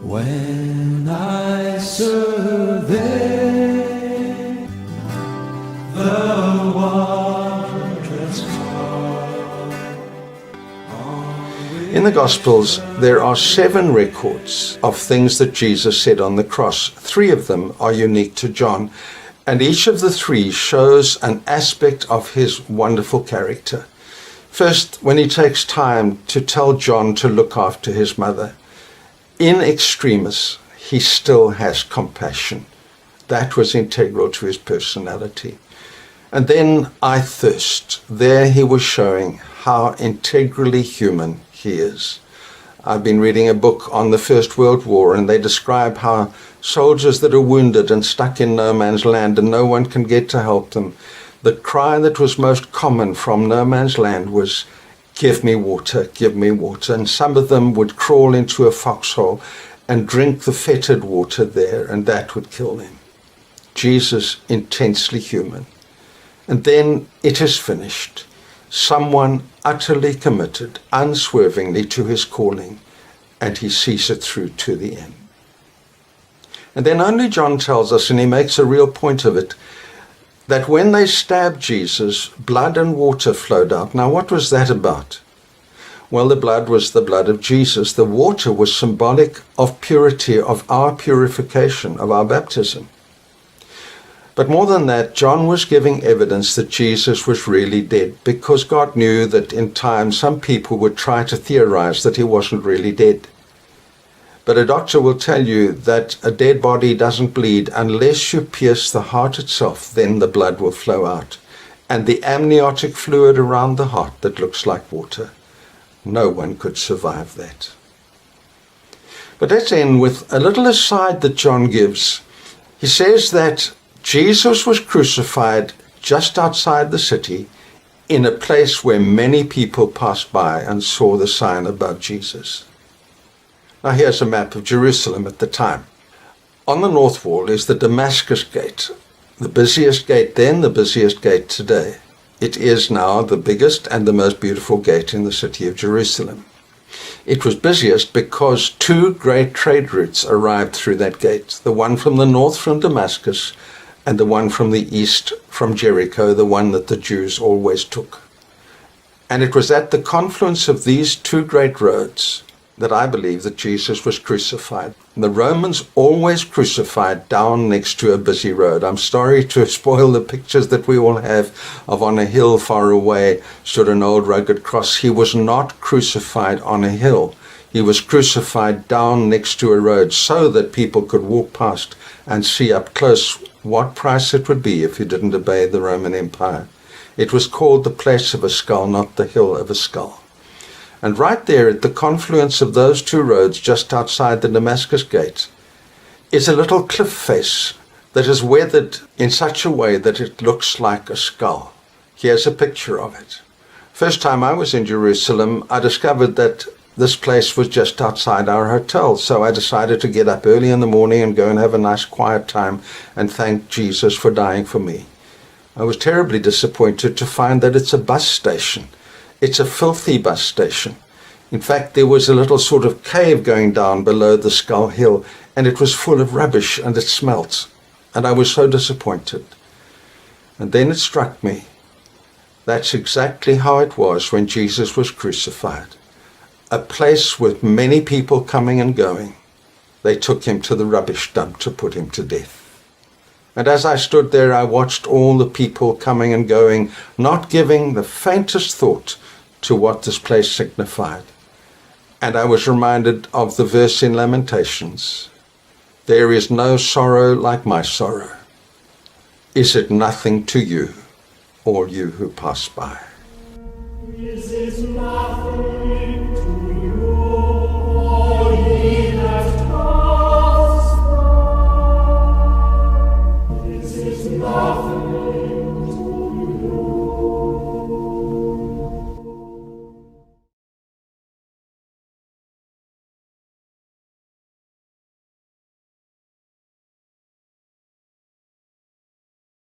When I survey the wondrous calm. In the Gospels, there are 7 records of things that Jesus said on the cross. 3 of them are unique to John, and each of the 3 shows an aspect of his wonderful character. First, when he takes time to tell John to look after his mother. In extremis, he still has compassion. That was integral to his personality. And then, I thirst. There he was showing how integrally human he is. I've been reading a book on the First World War, and they describe how soldiers that are wounded and stuck in no man's land and no one can get to help them, the cry that was most common from no man's land was, "Give me water, give me water." And some of them would crawl into a foxhole and drink the fetid water there, and that would kill them. Jesus, intensely human. And then it is finished. Someone utterly committed, unswervingly to his calling, and he sees it through to the end. And then only John tells us, and he makes a real point of it, that when they stabbed Jesus, blood and water flowed out. Now, what was that about? Well, the blood was the blood of Jesus. The water was symbolic of purity, of our purification, of our baptism. But more than that, John was giving evidence that Jesus was really dead, because God knew that in time some people would try to theorize that he wasn't really dead. But a doctor will tell you that a dead body doesn't bleed unless you pierce the heart itself, then the blood will flow out. And the amniotic fluid around the heart that looks like water, no one could survive that. But let's end with a little aside that John gives. He says that Jesus was crucified just outside the city in a place where many people passed by and saw the sign above Jesus. Now here's a map of Jerusalem at the time. On the north wall is the Damascus Gate, the busiest gate then, the busiest gate today. It is now the biggest and the most beautiful gate in the city of Jerusalem. It was busiest because 2 great trade routes arrived through that gate, the one from the north from Damascus and the one from the east from Jericho, the one that the Jews always took. And it was at the confluence of these 2 great roads that I believe that Jesus was crucified. The Romans always crucified down next to a busy road. I'm sorry to spoil the pictures that we all have of on a hill far away stood an old rugged cross. He was not crucified on a hill. He was crucified down next to a road so that people could walk past and see up close what price it would be if you didn't obey the Roman Empire. It was called the place of a skull, not the hill of a skull. And right there at the confluence of those 2 roads, just outside the Damascus Gate, is a little cliff face that is weathered in such a way that it looks like a skull. Here's a picture of it. First time I was in Jerusalem, I discovered that this place was just outside our hotel. So I decided to get up early in the morning and go and have a nice quiet time and thank Jesus for dying for me. I was terribly disappointed to find that it's a bus station. It's a filthy bus station. In fact, there was a little sort of cave going down below the Skull Hill, and it was full of rubbish, and it smelt. And I was so disappointed. And then it struck me. That's exactly how it was when Jesus was crucified. A place with many people coming and going. They took him to the rubbish dump to put him to death. And as I stood there, I watched all the people coming and going, not giving the faintest thought to what this place signified. And I was reminded of the verse in Lamentations, "There is no sorrow like my sorrow. Is it nothing to you, all you who pass by?"